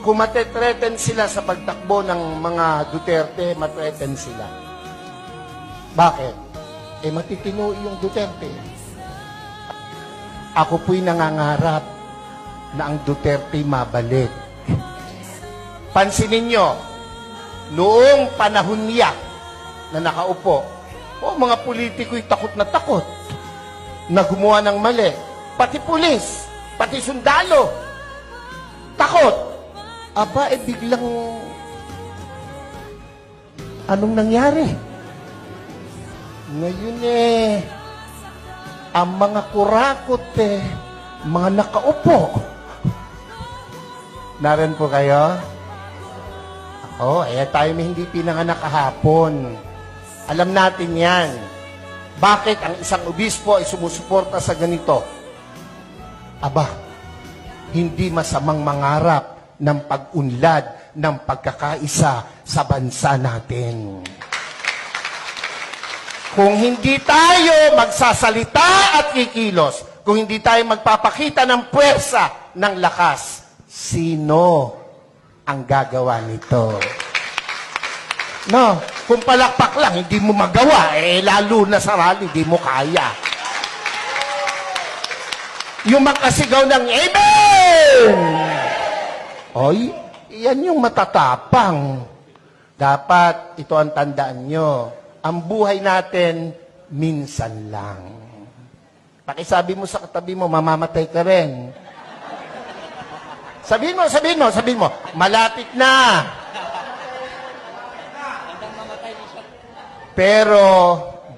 Kung matetreten sila sa pagtakbo ng mga Duterte, matreten sila. Bakit? Matitino yung Duterte. Ako po'y nangangarap na ang Duterte mabalik. Pansinin nyo, noong panahon niya na nakaupo, mga politiko'y takot na gumawa ng mali. Pati pulis, pati sundalo, takot. Aba, biglang, anong nangyari? Ngayon ang mga kurakot mga nakaupo. Naran po kayo? Tayo may hindi pinanganak kahapon. Alam natin yan. Bakit ang isang obispo ay sumusuporta sa ganito? Aba, hindi masamang mangarap ng pag-unlad ng pagkakaisa sa bansa natin. Kung hindi tayo magsasalita at kikilos, kung hindi tayo magpapakita ng puwersa, ng lakas, sino ang gagawa nito? No, kung palakpak lang, hindi mo magawa, lalo na sa rally, hindi mo kaya. Yung makasigaw ng Amen! Oy, yan yung matatapang. Dapat, ito ang tandaan nyo, ang buhay natin, minsan lang. Pakisabi mo sa katabi mo, mamamatay ka rin. Sabihin mo, malapit na. Pero,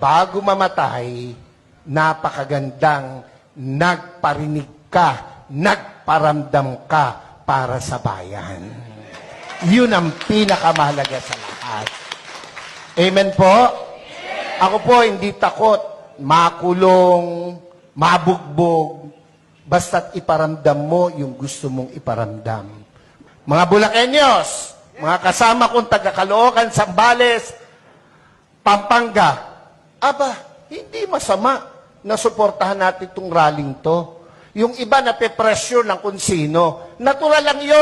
bago mamatay, napakagandang nagparinig ka, nagparamdam ka para sa bayan. Yun ang pinakamahalaga sa lahat. Amen po? Ako po hindi takot makulong, mabugbog, basta't iparamdam mo yung gusto mong iparamdam. Mga Bulakenyos, mga kasama kong taga-Caloocan, Zambales, Pampanga, aba, hindi masama na suportahan natin itong rallying to. Yung iba na pe-pressure ng kung sino, natural lang yun.